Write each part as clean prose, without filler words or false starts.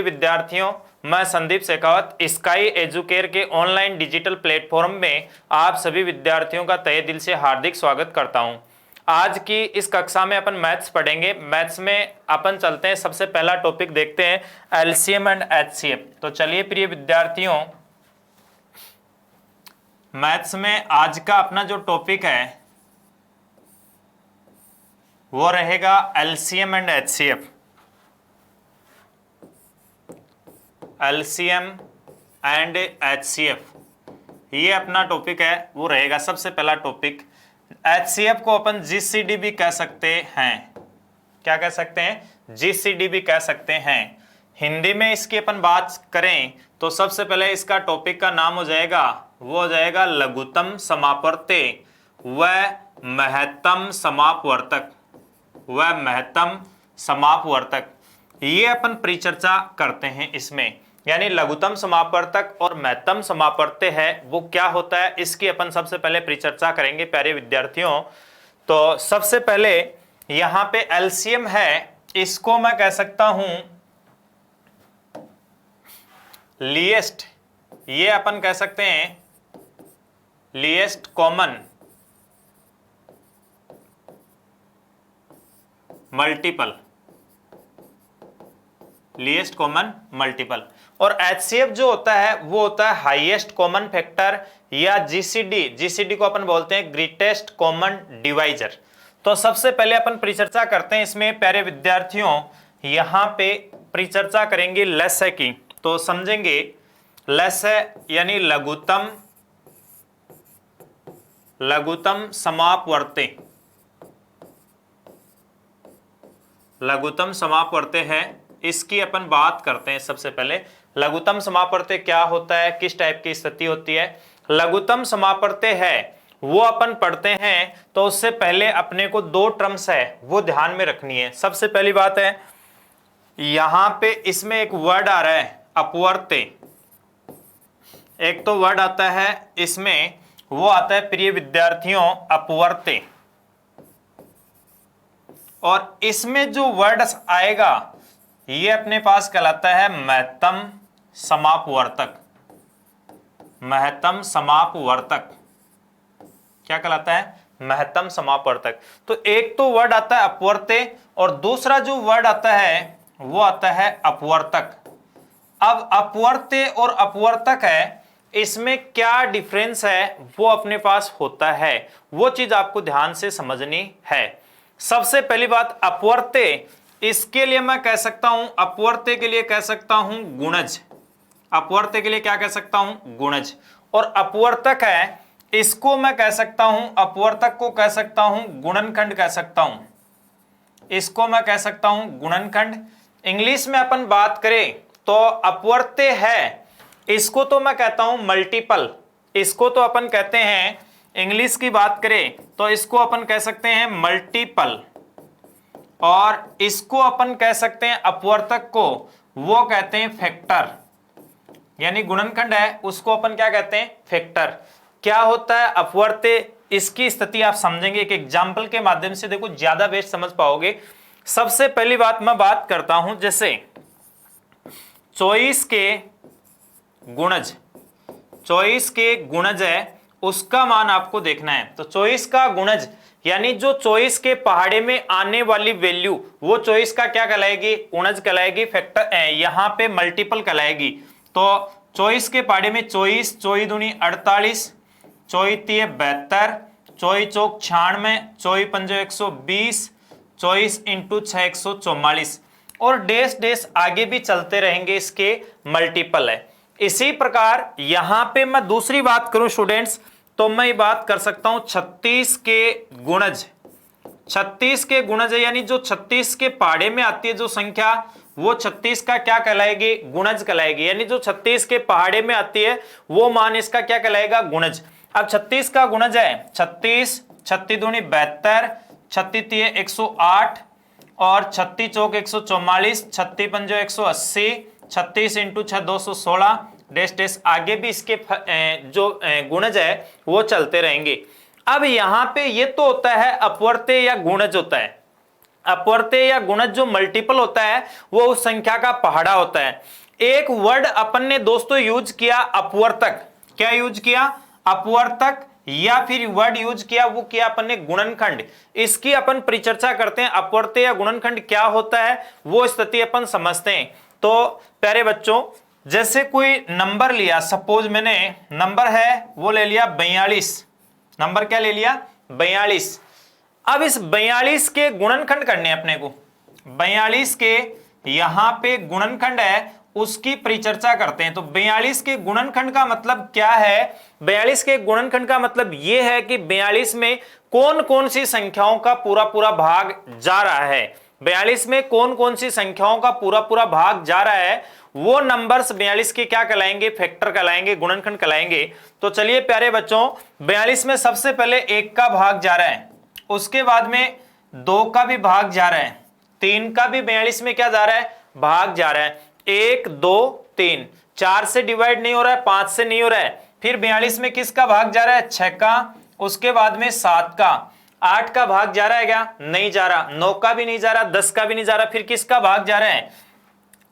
विद्यार्थियों, मैं Sandeep Shekhawat sky educare के ऑनलाइन डिजिटल प्लेटफॉर्म में आप सभी विद्यार्थियों का तहे दिल से हार्दिक स्वागत करता हूं। आज की इस कक्षा में अपन मैथ्स पढ़ेंगे। मैथ्स में अपन चलते हैं, सबसे पहला टॉपिक देखते हैं एलसीएम एंड एचसीएफ। तो चलिए प्रिय विद्यार्थियों, मैथ्स में आज का अपना जो टॉपिक है वो रहेगा LCM and HCF. LCM and HCF ये अपना टॉपिक है, वो रहेगा सबसे पहला टॉपिक। एचसीएफ को अपन जीसीडी भी कह सकते हैं। क्या कह सकते हैं? जीसीडी भी कह सकते हैं। हिंदी में इसकी अपन बात करें तो सबसे पहले इसका टॉपिक का नाम हो जाएगा, वो हो जाएगा लघुत्तम समापवर्त्य व महत्तम समापवर्तक। वह महत्तम समापवर्तक ये अपन परिचर्चा करते हैं इसमें, यानी लघुत्तम समापवर्तक और महत्तम समापवर्त्य है वो क्या होता है, इसकी अपन सबसे पहले परिचर्चा करेंगे प्यारे विद्यार्थियों। तो सबसे पहले यहां पे एलसीएम है, इसको मैं कह सकता हूं लीएस्ट, ये अपन कह सकते हैं लीएस्ट कॉमन मल्टीपल, लीएस्ट कॉमन मल्टीपल। और एचसीएफ जो होता है वो होता है हाईएस्ट कॉमन फैक्टर या जीसीडी। जीसीडी को अपन बोलते हैं ग्रेटेस्ट कॉमन डिवाइजर। तो सबसे पहले अपन परिचर्चा करते हैं इसमें प्यारे विद्यार्थियों। यहां पे परिचर्चा करेंगे लस्य की, तो समझेंगे लस्य यानी लघुत्तम समापवर्त्य। लघुत्तम समापवर्त्य है, इसकी अपन बात करते हैं। सबसे पहले लघुत्तम समापवर्त्य क्या होता है, किस टाइप की स्थिति होती है। लघुत्तम समापवर्त्य है वो अपन पढ़ते हैं तो उससे पहले अपने को दो टर्म्स है वो ध्यान में रखनी है। सबसे पहली बात है, यहां पे इसमें एक वर्ड आ रहा है अपवर्त्य। एक तो वर्ड आता है इसमें, वो आता है प्रिय विद्यार्थियों अपवर्त्य, और इसमें जो वर्ड आएगा ये अपने पास कहलाता है महत्तम समापवर्तक। महत्तम समापवर्तक क्या कहलाता है? महत्तम समापवर्तक। तो एक तो वर्ड आता है अपवर्त्य और दूसरा जो वर्ड आता है वो आता है अपवर्तक। अब अपवर्त्य और अपवर्तक है, इसमें क्या डिफरेंस है वो अपने पास होता है, वो चीज आपको ध्यान से समझनी है। सबसे पहली बात अपवर्त्य, इसके लिए मैं कह सकता हूं, अपवर्त्य के लिए कह सकता हूं गुणज। अपवर्त्य के लिए क्या कह सकता हूं? गुणज। और अपवर्तक है, इसको मैं कह सकता हूं, अपवर्तक को कह सकता हूं गुणनखंड कह सकता हूं। इसको मैं कह सकता हूं गुणनखंड। इंग्लिश में अपन बात करें तो अपवर्त्य है, इसको तो मैं कहता हूं मल्टीपल। इसको तो अपन कहते हैं, इंग्लिश की बात करें तो इसको अपन कह सकते हैं मल्टीपल, और इसको अपन कह सकते हैं अपवर्तक को वो कहते हैं फैक्टर। यानी गुणनखंड है उसको अपन क्या कहते हैं? फैक्टर। क्या होता है अपवर्त्य, इसकी स्थिति आप समझेंगे एक एग्जांपल के माध्यम से, देखो ज्यादा बेस्ट समझ पाओगे। सबसे पहली बात मैं बात करता हूं, जैसे 24 के गुणज, 24 के गुणज है उसका मान आपको देखना है। तो 24 का गुणज यानी जो 24 के पहाड़े में आने वाली वैल्यू वो 24 का क्या कहलाएगी? गुणज कहलाएगी, फैक्टर यहां पे मल्टीपल कहलाएगी। तो 24 के पहाड़े में 24, 24 दूनी 48, 24 तिये 72, 24 चौक 96, 24 पंजे 120, 24 इंटू 6 144, और डैश डैश आगे भी चलते रहेंगे, इसके मल्टीपल है। इसी प्रकार यहां पे मैं दूसरी बात करूं स्टूडेंट्स, तो मैं बात कर सकता हूं 36 के गुणज। 36 के गुणज है, यानी जो 36 के पहाड़े में आती है जो संख्या वो 36 का क्या कहलाएगी? गुणज कहलाएगी। यानी जो 36 के पहाड़े में आती है वो मान इसका क्या कहलाएगा? गुणज। अब 36 का गुणज है 36, 36 दूनी 72, 36 तिये 108, और 36 चौक 144, 36 पंजे 180, 36 इंटू 6 216, डैश डैश आगे भी इसके जो गुणज है वो चलते रहेंगे। अब यहां पे ये तो होता है अपवर्त्य या गुणज होता है। अपवर्त्य या गुणज जो मल्टीपल होता है वो उस संख्या का पहाड़ा होता है। एक वर्ड अपन ने दोस्तों यूज किया अपवर्तक। क्या यूज किया? अपवर्तक। या फिर वर्ड यूज किया, वो किया अपन ने गुणनखंड। इसकी अपन परिचर्चा करते हैं, अपवर्त्य या गुणनखंड क्या होता है वो स्थिति अपन समझते हैं। तो प्यारे बच्चों, जैसे कोई नंबर लिया, सपोज मैंने नंबर है वो ले लिया 42। नंबर क्या ले लिया? 42। अब इस 42 के गुणनखंड करने अपने को। 42 के यहां पे गुणनखंड है, उसकी परिचर्चा करते हैं। तो 42 के गुणनखंड का मतलब क्या है? 42 के गुणनखंड का मतलब यह है कि 42 में कौन कौन सी संख्याओं का पूरा पूरा भाग जा रहा है। 42 में कौन कौन सी संख्याओं का पूरा पूरा भाग जा रहा है, वो नंबर्स 42 के क्या कहलाएंगे? फैक्टर कहलाएंगे, गुणनखंड कहलाएंगे। तो चलिए प्यारे बच्चों, 42 में सबसे पहले 1 का भाग जा रहा है, उसके बाद में 2 का भी भाग जा रहा है, 3 का भी 42 में क्या जा रहा है? भाग जा रहा है। 1 2 3, 4 से डिवाइड नहीं हो रहा है, 5 से नहीं हो रहा है। फिर 42 में किसका भाग जा रहा है? 6 का, उसके बाद में 7 का, 8 का भाग जा रहा है क्या? नहीं जा रहा। 9 का भी नहीं जा रहा, 10 का भी नहीं जा रहा। फिर किसका भाग जा रहा है?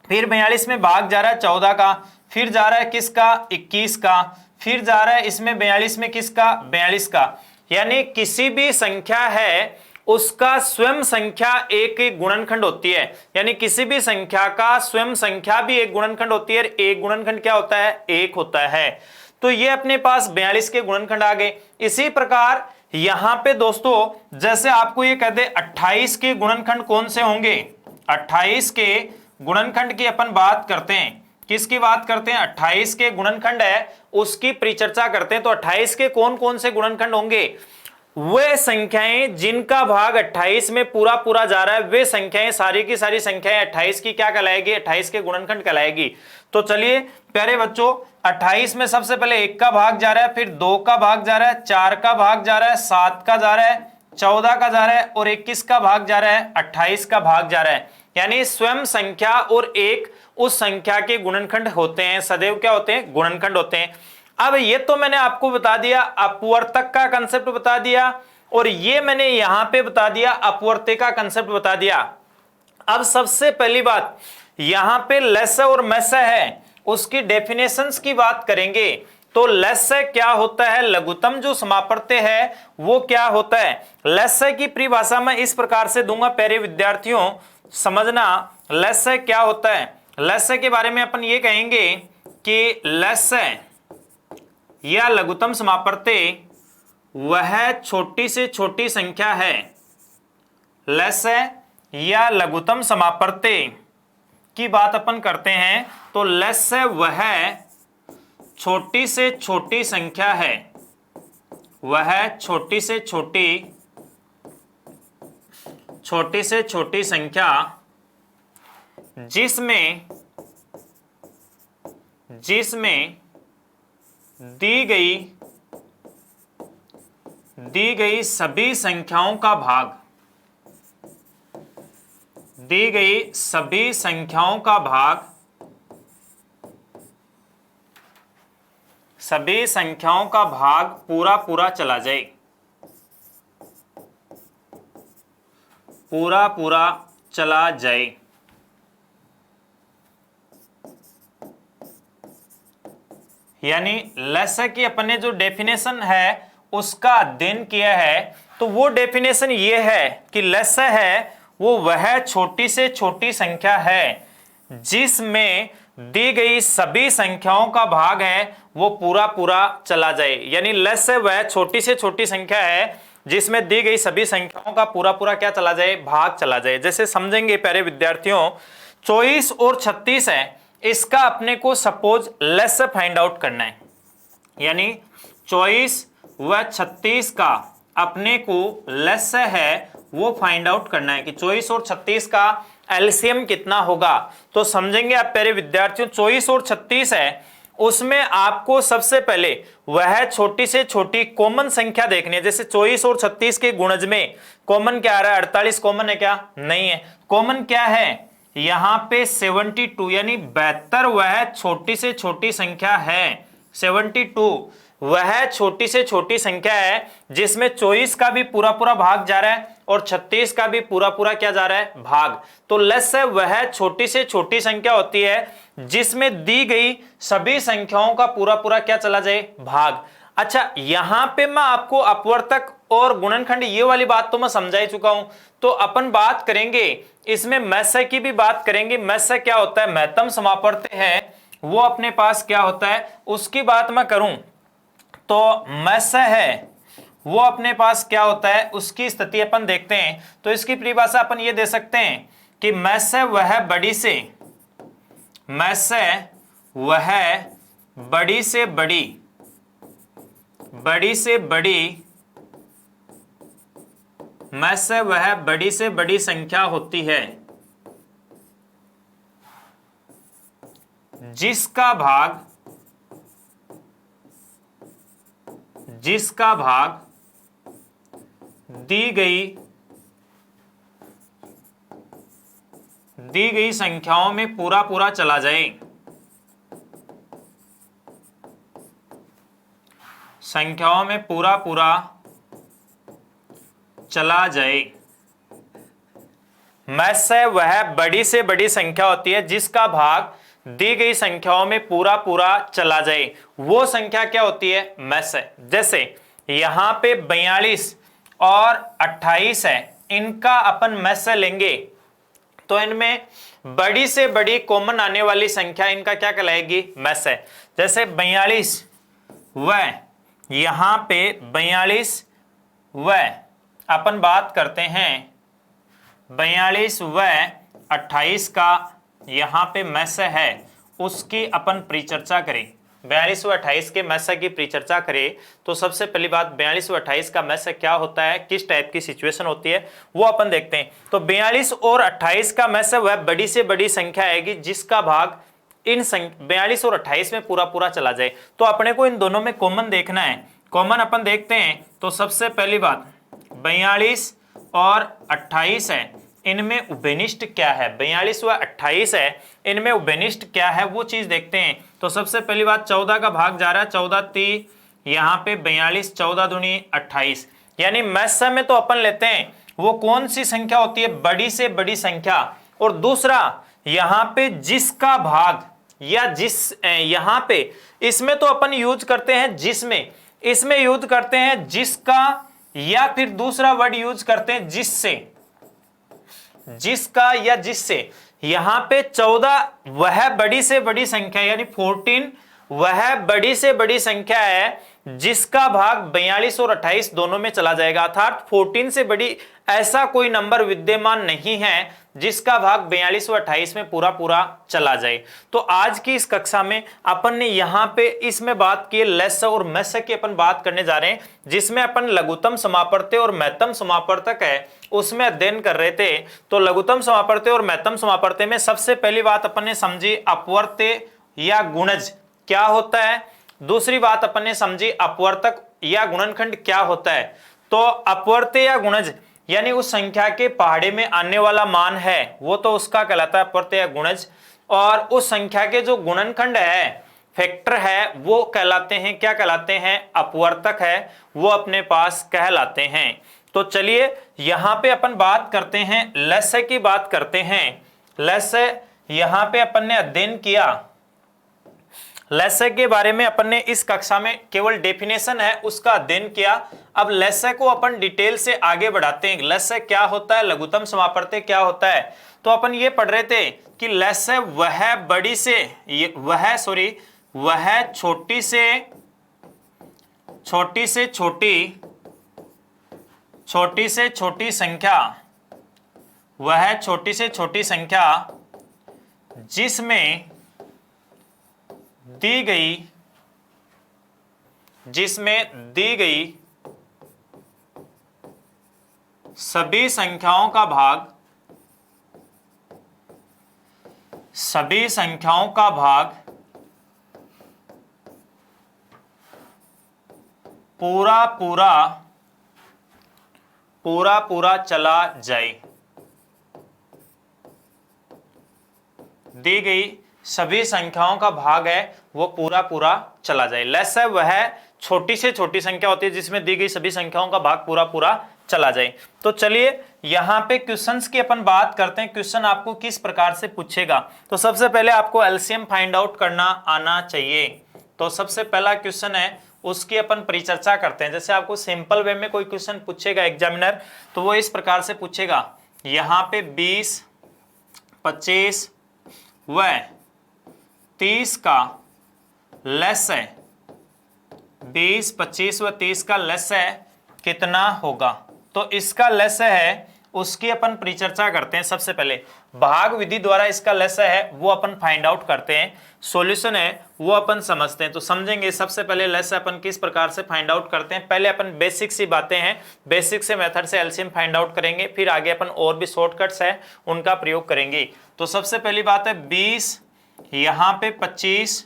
फिर 42 में भाग जा रहा है 14 का, फिर जा रहा है किसका? 21 का, फिर जा रहा है इसमें 42 में किसका? 42 का। यानी किसी भी संख्या है उसका स्वयं संख्या एक एक गुणनखंड होती है। यानी किसी भी संख्या का स्वयं संख्या भी एक गुणनखंड होती है। एक गुणनखंड क्या होता है? 1 होता है। तो ये अपने पास 42 के गुणनखंड आ गए। इसी प्रकार यहां पे दोस्तों, जैसे आपको ये कहते 28 के गुणनखंड कौन से होंगे? 28 के गुणनखंड की अपन बात करते हैं। किसकी बात करते हैं? 28 के गुणनखंड है, उसकी परिचर्चा करते हैं। तो 28 के कौन कौन से गुणनखंड होंगे? वे संख्याएं जिनका भाग 28 में पूरा पूरा जा रहा है, वे संख्याएं सारी की सारी संख्याएं 28 की क्या कहलाएगी? 28 के गुणनखंड कहलाएगी। तो चलिए प्यारे बच्चों, 28 में सबसे पहले 1 का भाग जा रहा है, फिर 2 का भाग जा रहा है, 4 का भाग जा रहा है, 7 का जा रहा है, 14 का जा रहा है और 21 का भाग जा रहा है, 28 का भाग जा रहा है। यानी स्वयं संख्या और एक उस संख्या के गुणनखंड होते हैं, सदैव क्या होते हैं? गुणनखंड होते हैं। अब ये तो मैंने आपको बता दिया, अपवर्तक का कंसेप्ट बता दिया, और ये मैंने यहां पे बता दिया, अपवर्त्य का कंसेप्ट बता दिया। अब सबसे पहली बात, यहां पे लेस्य और मेस्य है, उसकी डेफिनेशंस की बात करेंगे। तो लेस्य क्या होता है? लघुत्तम जो समापर्त्य है वो क्या होता है? लेस्य की परिभाषा मैं इस प्रकार से दूंगा, प्यारे विद्यार्थियों समझना लेस्य क्या होता है। लेस्य के बारे में अपन ये कहेंगे कि लेस्य या लघुत्तम समापर्त्य वह छोटी से छोटी संख्या है। लेस्य या लघुत्तम समापर्त्य की बात अपन करते हैं, तो लेस्य वह छोटी से छोटी संख्या है, वह छोटी से छोटी संख्या जिसमें दी गई सभी संख्याओं का भाग, दी गई सभी संख्याओं का भाग, सभी संख्याओं का भाग पूरा पूरा चला जाए, पूरा पूरा चला जाए। यानी लेस्य की अपन ने जो डेफिनेशन है उसका अध्ययन किया है, तो वो डेफिनेशन ये है कि लेस्य है वो वह छोटी से छोटी संख्या है जिसमें दी गई सभी संख्याओं का भाग है वो पूरा पूरा चला जाए। यानी लेस्य वह छोटी से छोटी संख्या है जिसमें दी गई सभी संख्याओं का पूरा पूरा क्या चला जाए? भाग चला जाए। जैसे समझेंगे प्यारे विद्यार्थियों, 24 और 36 है, इसका अपने को सपोज लेस्य फाइंड आउट करना है। यानी 24 व 36 का अपने को लेस्य है वो फाइंड आउट करना है कि 24 और 36 का एलसीएम कितना होगा। तो समझेंगे आप प्यारे विद्यार्थियों, 24 और 36 है, उसमें आपको सबसे पहले वह छोटी से छोटी कॉमन संख्या देखनी है। जैसे 24 और 36 के गुणज में कॉमन क्या आ रहा है? 48 कॉमन है क्या? नहीं है। कॉमन क्या है यहां पे? 72, यानी 72 वह छोटी से छोटी संख्या है। 72 वह छोटी से छोटी संख्या है जिसमें 24 का भी पूरा पूरा भाग जा रहा है और 36 का भी पूरा पूरा क्या जा रहा है, भाग। तो लेट्स वह छोटी से छोटी संख्या होती है जिसमें दी गई सभी संख्याओं का पूरा पूरा क्या चला जाए, भाग। अच्छा, यहां पे मैं आपको अपवर्तक और गुणनखंड ये वाली बात तो मैं समझा ही चुका हूं। तो अपन बात करेंगे इसमें मैस्य की भी बात करेंगे। मैस्य क्या होता है, महत्तम समापवर्त्य है वो अपने पास क्या होता है, उसकी बात मैं करूं तो मैस्य है वो अपने पास क्या होता है, उसकी स्थिति अपन देखते हैं। तो इसकी परिभाषा अपन ये दे सकते हैं कि मैस्य वह बड़ी से, मैस्य वह बड़ी से बड़ी, बड़ी से बड़ी, मैस्य वह बड़ी से बड़ी संख्या होती है जिसका भाग, जिसका भाग दी गई संख्याओं में पूरा पूरा चला जाए, संख्याओं में पूरा पूरा चला जाए। मैस्य वह बड़ी से बड़ी संख्या होती है जिसका भाग दी गई संख्याओं में पूरा पूरा चला जाए, वो संख्या क्या होती है, मैस्य। जैसे यहां पे 42 और 28 है, इनका अपन मैस्य लेंगे तो इनमें बड़ी से बड़ी कॉमन आने वाली संख्या इनका क्या कहलाएगी, मैस्य। जैसे 42 व यहां पे 42 व अपन बात करते हैं 42 व 28 का यहां पे मैस्य है, उसकी अपन परिचर्चा करें। 42 व 28 के मैस्य की परिचर्चा करें तो सबसे पहली बात 42 व 28 का मैस्य क्या होता है, किस टाइप की सिचुएशन होती है वो अपन देखते हैं। तो 42 और 28 का मैस्य वह बड़ी से बड़ी संख्या आएगी जिसका भाग इन 42 और 28 में पूरा पूरा चला जाए। तो अपने को इन दोनों में कॉमन देखना है। कॉमन अपन देखते हैं तो सबसे पहली बात 42 और 28 है, इनमें उभयनिष्ठ क्या है, 42 व 28 है, इनमें उभयनिष्ठ क्या है वो चीज देखते हैं। तो सबसे पहली बात 14 का भाग जा रहा है, 14 3 यहाँ पे 42, 14 दूनी 28, यानी मैस्य में तो अपन लेते हैं वो कौन सी संख्या होती है, बड़ी से बड़ी संख्या। और दूसरा यहाँ पे जिसका भाग या जिस, यहाँ पे इसमें तो अपन यूज करते हैं जिसमें, इसमें यूज करते हैं जिसका, या फिर दूसरा वर्ड यूज करते हैं जिससे, जिसका या जिससे। यहां पे 14 वह बड़ी से बड़ी संख्या यानी 14 वह बड़ी से बड़ी संख्या है जिसका भाग 42 और 28 दोनों में चला जाएगा, अर्थात 14 से बड़ी ऐसा कोई नंबर विद्यमान नहीं है जिसका भाग 42 और 28 में पूरा पूरा चला जाए। तो आज की इस कक्षा में अपन ने यहाँ पे इसमें बात की लेस्य और मैस्य की अपन बात करने जा रहे हैं, जिसमें अपन लघुत्तम समापवर्त्य और महत्तम समापवर्तक है उसमें अध्ययन कर रहे थे। तो लघुत्तम समापवर्त्य और महत्तम समापवर्त्य में सबसे पहली बात अपन ने समझी अपवर्त्य या गुणज क्या होता है, दूसरी बात अपन ने समझी अपवर्तक या गुणनखंड क्या होता है। तो अपवर्त्य या गुणज यानी उस संख्या के पहाड़े में आने वाला मान है वो तो उसका कहलाता है अपवर्त्य या गुणज, और उस संख्या के जो गुणनखंड है, फैक्टर है, वो कहलाते हैं, क्या कहलाते हैं, अपवर्तक है, वो अपने पास कहलाते हैं। तो चलिए यहां पे अपन बात करते हैं लेस्य की बात करते हैं। लेस्य यहां पे अपन ने अध्ययन किया, लेस्य के बारे में अपन ने इस कक्षा में केवल डेफिनेशन है उसका अध्ययन किया। अब लेस्य को अपन डिटेल से आगे बढ़ाते हैं, लेस्य क्या होता है, लघुत्तम समापवर्त्य क्या होता है। तो अपन ये पढ़ रहे थे कि लेस्य वह बड़ी से, वह छोटी से छोटी संख्या, वह छोटी से छोटी संख्या जिसमें दी गई सभी संख्याओं का भाग, सभी संख्याओं का भाग पूरा पूरा चला जाए, दी गई सभी संख्याओं का भाग है वो पूरा पूरा चला जाए। लेस्य वह छोटी से छोटी संख्या होती है जिसमें दी गई सभी संख्याओं का भाग पूरा पूरा चला जाए। तो चलिए यहां पे क्वेश्चंस की अपन बात करते हैं। क्वेश्चन आपको किस प्रकार से पूछेगा, तो सबसे पहले आपको एलसीएम फाइंड आउट करना आना चाहिए। तो सबसे पहला क्वेश्चन है उसकी अपन परिचर्चा करते हैं। जैसे आपको सिंपल वे में कोई क्वेश्चन पूछेगा एग्जामिनर, तो वो इस प्रकार से पूछेगा, यहाँ पे 20, 25 व 30 का लेस है, 20, 25 व 30 का लेस है कितना होगा। तो इसका लेस है उसकी अपन परिचर्चा करते हैं। सबसे पहले भाग विधि द्वारा इसका लेस है वो अपन फाइंड आउट करते हैं, सॉल्यूशन है वो अपन समझते हैं। तो समझेंगे सबसे पहले लेस अपन किस प्रकार से फाइंड आउट करते हैं। पहले अपन बेसिक सी बातें हैं, बेसिक से मेथड से एलसीएम फाइंड आउट करेंगे, फिर आगे अपन और भी शॉर्टकट्स है उनका प्रयोग करेंगे। तो सबसे पहली बात है 20, यहाँ पे 25,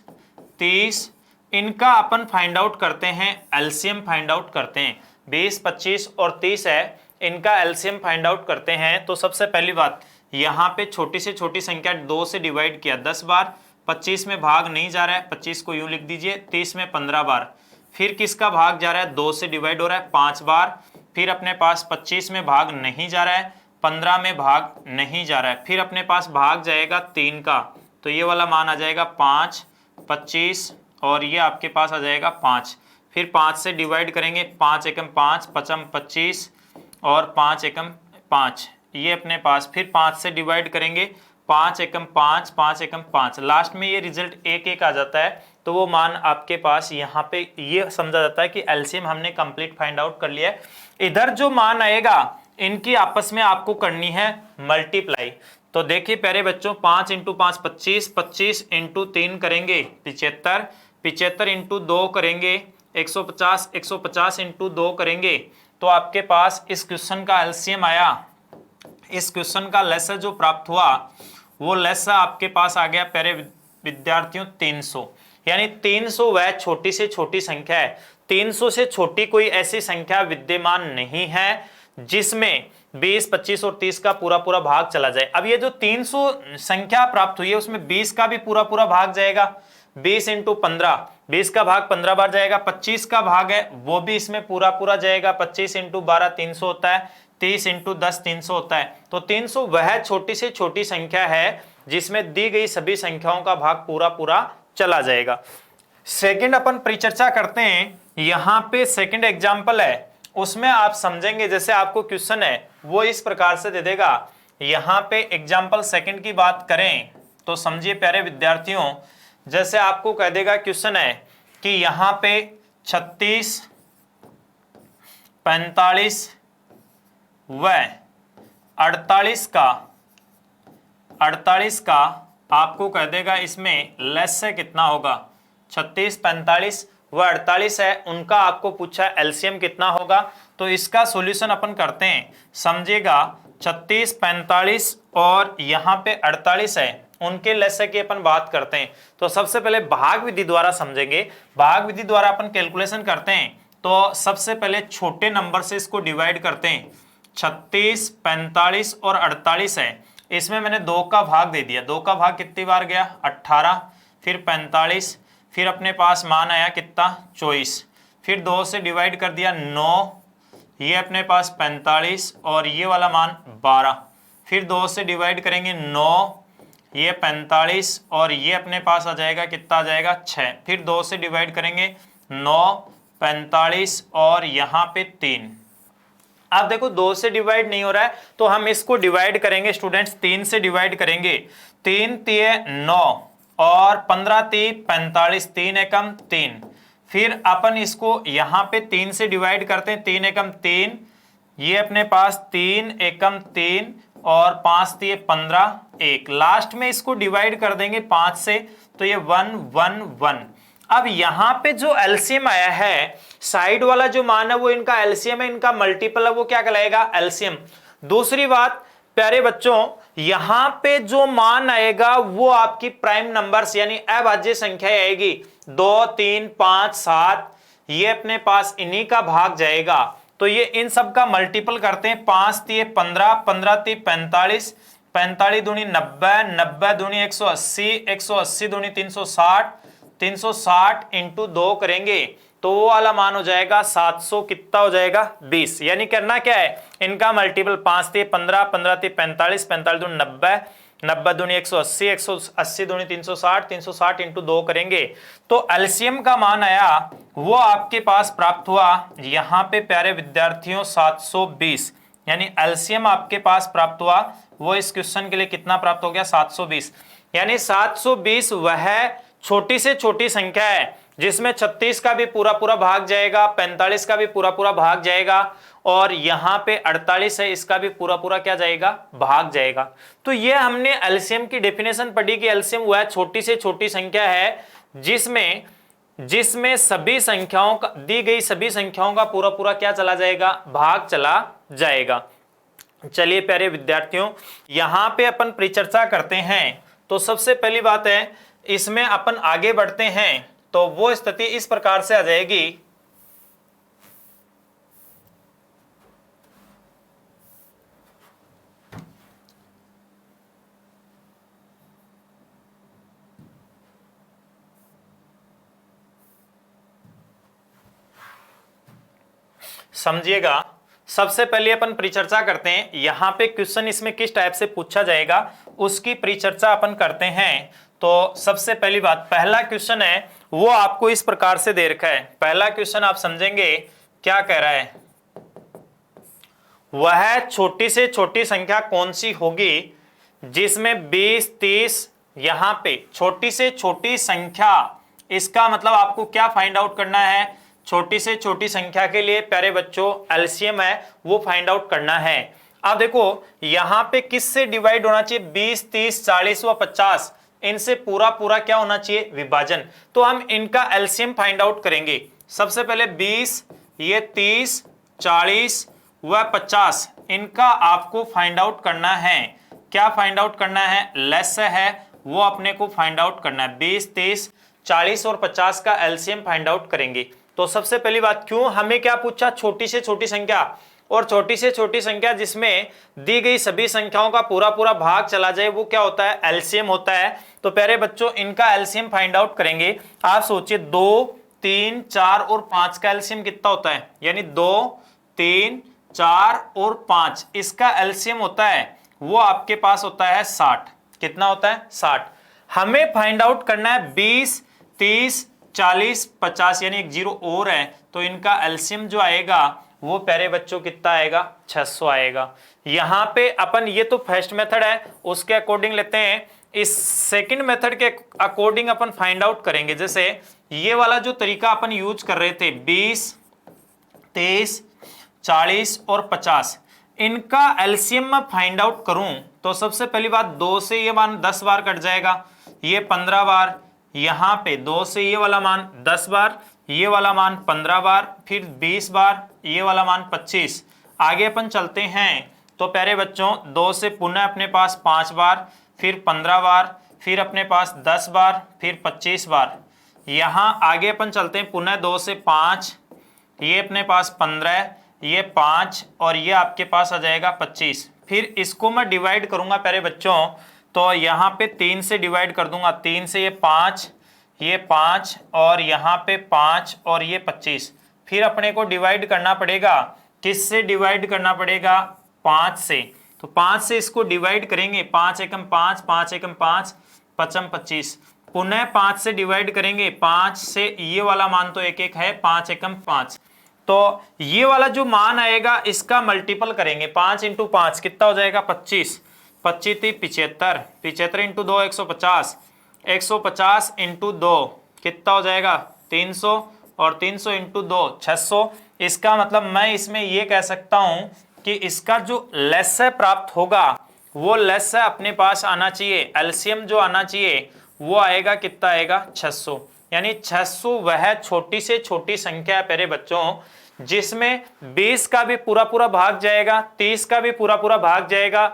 30, इनका अपन फाइंड आउट करते हैं, एलसीएम फाइंड आउट करते हैं। 20, 25 और 30 है, इनका एलसीएम फाइंड आउट करते हैं। तो सबसे पहली बात, यहाँ पे छोटी से छोटी संख्या 2 से डिवाइड किया 10 बार, 25 में भाग नहीं जा रहा है, 25 को यूं लिख दीजिए, 30 में 15 बार। फिर किसका भाग जा रहा है, 2 से डिवाइड हो रहा है 5 बार। फिर अपने पास 25 में भाग नहीं जा रहा है, 15 में भाग नहीं जा रहा है। फिर अपने पास भाग जाएगा 3 का, तो ये वाला मान आ जाएगा 5, 25 और ये आपके पास आ जाएगा 5। फिर 5 से डिवाइड करेंगे, 5 एकम 5, पचम 25 और 5 एकम 5, ये अपने पास। फिर 5 से डिवाइड करेंगे, 5 एकम 5, 5 एकम 5, लास्ट में ये रिजल्ट 1 1 आ जाता है। तो वो मान आपके पास यहाँ पे ये समझा जाता है कि एलसीएम हमने कंप्लीट फाइंड आउट कर लिया है। इधर जो मान आएगा इनकी आपस में आपको करनी है मल्टीप्लाई। तो देखिए प्यारे बच्चों, 5 × 5 25, 25 × 3 करेंगे 75, 75 × 2 करेंगे 150, 150 × 2 करेंगे तो आपके पास इस क्वेश्चन का एलसीएम आया। इस क्वेश्चन का लेस जो प्राप्त हुआ वो लेस आपके पास आ गया प्यारे विद्यार्थियों 300। यानी 300 वह छोटी से छोटी संख्या है, 300 से छोटी कोई ऐसी संख्या विद्यमान नहीं है जिसमें 20, 25 और 30 का पूरा पूरा भाग चला जाए। अब ये जो 300 संख्या प्राप्त हुई है उसमें 20 का भी पूरा पूरा भाग जाएगा, 20 × 15, 20 का भाग 15 बार जाएगा, 25 का भाग है वो भी इसमें पूरा पूरा जाएगा, 25 × 12 300 होता है, 30 × 10 300 होता है। तो 300 वह छोटी से छोटी संख्या है जिसमें दी गई सभी संख्याओं का भाग पूरा पूरा चला जाएगा। सेकंड अपन परिचर्चा करते हैं, यहाँ पे सेकंड एग्जाम्पल है उसमें आप समझेंगे। जैसे आपको क्वेश्चन है वो इस प्रकार से दे देगा, यहाँ पे एग्जाम्पल सेकंड की बात करें तो समझिए प्यारे विद्यार्थियों, जैसे आपको कह देगा क्वेश्चन है कि यहाँ पे 36, 45 व 48 का आपको कह देगा इसमें लेस से कितना होगा। 36, 45 व 48 है, उनका आपको पूछा एलसीएम कितना होगा। तो इसका सॉल्यूशन अपन करते हैं, समझिएगा 36, 45 और यहाँ पे 48 है, उनके लेस की अपन बात करते हैं। तो सबसे पहले भाग विधि द्वारा समझेंगे। भाग विधि द्वारा अपन कैलकुलेशन करते हैं। तो सबसे पहले छोटे नंबर से इसको डिवाइड करते हैं। 36, 45 और 48 है, इसमें मैंने 2 का भाग दे दिया। 2 का भाग कितनी बार गया, 18, फिर 45, फिर अपने पास मान आया कितना, 24, फिर 2 से डिवाइड कर दिया 9, ये अपने पास 45 और ये वाला मान 12, फिर 2 से डिवाइड करेंगे 9, ये 45 और ये अपने पास आ जाएगा कितना आ जाएगा 6, फिर 2 से डिवाइड करेंगे 9, 45 और यहाँ पे 3। अब देखो 2 से डिवाइड नहीं हो रहा है तो हम इसको डिवाइड करेंगे स्टूडेंट्स, 3 से डिवाइड करेंगे। 3 × 9 और 15 × 45, 3 एकम 3। फिर अपन इसको यहाँ पे 3 से डिवाइड करते हैं, 3 एकम 3, ये अपने पास 3 एकम 3 और 5 × 15, 1। लास्ट में इसको डिवाइड कर देंगे 5 से, तो ये 1 1 1। अब यहाँ पे जो एलसीएम आया है, साइड वाला जो मान है वो इनका एलसीएम है, इनका मल्टीपल है, वो क्या कहलाएगा, एलसीएम। दूसरी बात प्यारे बच्चों, यहाँ पे जो मान आएगा वो आपकी प्राइम नंबर्स यानी अभाज्य संख्या आएगी। 2 3 5 7, ये अपने पास इन्हीं का भाग जाएगा। तो ये इन सब का मल्टीपल करते हैं, 5 × 15, 15 × 45, 45 दूनी 90, 90 दूनी 180, 180 दूनी 360, 360 × 2 करेंगे तो वो वाला मान हो जाएगा 700 कितना हो जाएगा 20। यानी करना क्या है, इनका मल्टीपल 5 × 15, 15 × 45, 45 दूनी 90, 90 दूनी 180, 180 दूनी 360, 360 इंटू 2 करेंगे तो एलसीएम का मान आया वो आपके पास प्राप्त हुआ यहाँ पे प्यारे विद्यार्थियों 720। यानी एलसीएम आपके पास प्राप्त हुआ वो इस क्वेश्चन के लिए कितना प्राप्त हो गया 720। यानी 720 वह छोटी से छोटी संख्या है जिसमें 36 का भी पूरा पूरा भाग जाएगा, 45 का भी पूरा पूरा भाग जाएगा और यहाँ पे 48 है इसका भी पूरा पूरा क्या जाएगा भाग जाएगा। तो ये हमने एलसीएम की डेफिनेशन पढ़ी कि एलसीएम वह छोटी से छोटी संख्या है जिसमें सभी संख्याओं का दी गई सभी संख्याओं का पूरा पूरा क्या चला जाएगा भाग चला जाएगा। चलिए प्यारे विद्यार्थियों यहां पे अपन परिचर्चा करते हैं। तो सबसे पहली बात है इसमें अपन आगे बढ़ते हैं तो वो स्थिति इस प्रकार से आ जाएगी, समझिएगा। सबसे पहले अपन परिचर्चा करते हैं, यहां पे क्वेश्चन इसमें किस टाइप से पूछा जाएगा उसकी परिचर्चा अपन करते हैं। तो सबसे पहली बात, पहला क्वेश्चन है वो आपको इस प्रकार से दे रखा है। पहला क्वेश्चन आप समझेंगे क्या कह रहा है, वह छोटी से छोटी संख्या कौन सी होगी जिसमें 20, 30, यहां पे छोटी से छोटी संख्या, इसका मतलब आपको क्या फाइंड आउट करना है, छोटी से छोटी संख्या के लिए प्यारे बच्चों एलसीएम है वो फाइंड आउट करना है। अब देखो यहां पे किससे डिवाइड होना चाहिए, 20, 30, 40 व 50, इनसे पूरा पूरा क्या होना चाहिए विभाजन। तो हम इनका एलसीएम फाइंड आउट करेंगे। सबसे पहले 20, ये 30, 40 व 50, इनका आपको फाइंड आउट करना है। क्या फाइंड आउट करना है, लेस है वो अपने को फाइंड आउट करना है। 20, 30, 40 और 50 का एलसीएम फाइंड आउट करेंगे। तो सबसे पहली बात, क्यों हमें क्या पूछा, छोटी से छोटी संख्या, और छोटी से छोटी संख्या जिसमें दी गई सभी संख्याओं का पूरा पूरा भाग चला जाए वो क्या होता है एलसीएम होता है। तो प्यारे बच्चों इनका एलसीएम फाइंड आउट करेंगे। आप सोचिए 2, 3, 4 और 5 का एलसीएम कितना होता है, यानी 2, 3, 4 और 5, इसका एलसीएम होता है वो आपके पास होता है 60। कितना होता है 60। हमें फाइंड आउट करना है 20, 30, 40, 50, यानी एक जीरो और है तो इनका एलसीएम जो आएगा वो प्यारे बच्चों कितना आएगा 600 आएगा। यहां पे अपन ये तो फर्स्ट मेथड है उसके अकॉर्डिंग लेते हैं, इस सेकंड मेथड के अकॉर्डिंग अपन फाइंड आउट करेंगे। जैसे ये वाला जो तरीका अपन यूज कर रहे थे 20, 30, 40 और 50, इनका एलसीएम में फाइंड आउट करूं तो सबसे पहली बात 2 से ये मान 10 बार कट जाएगा, ये 15 बार, यहां पे 2 से ये वाला मान 10 बार, ये वाला मान 15 बार, फिर 20 बार, ये वाला मान 25। आगे अपन चलते हैं तो प्यारे बच्चों 2 से पुनः अपने पास 5 बार, फिर 15 बार, फिर अपने पास 10 बार, फिर 25 बार। यहां आगे अपन चलते हैं पुनः 2 से 5, ये अपने पास 15, ये 5 और ये आपके पास आ जाएगा 25। फिर इसको मैं डिवाइड करूंगा प्यारे बच्चों तो यहाँ पे 3 से डिवाइड कर दूंगा, 3 से ये 5, ये 5 और यहाँ पे 5 और ये 25। फिर अपने को डिवाइड करना पड़ेगा, किससे डिवाइड करना पड़ेगा 5 से। तो 5 से इसको डिवाइड करेंगे, 5 एकम 5, 5 एकम 5, 5 25। पुनः 5 से डिवाइड करेंगे, 5 से ये वाला मान तो एक एक है, 5 एकम 5। तो ये वाला जो मान आएगा इसका मल्टीपल करेंगे, 5 इंटू 5 कितना हो जाएगा 25, 25 × 75, 75 इंटू 2 150, 150 इंटू 2 कितना हो जाएगा 300 और 300 इंटू 2 600। इसका मतलब मैं इसमें ये कह सकता हूं कि इसका जो लेस्य प्राप्त होगा वो लेस्य अपने पास आना चाहिए, एलसीएम जो आना चाहिए वो आएगा कितना आएगा 600। यानी 600 वह छोटी से छोटी संख्या है प्यारे बच्चों जिसमें 20 का भी पूरा पूरा भाग जाएगा, 30 का भी पूरा पूरा भाग जाएगा,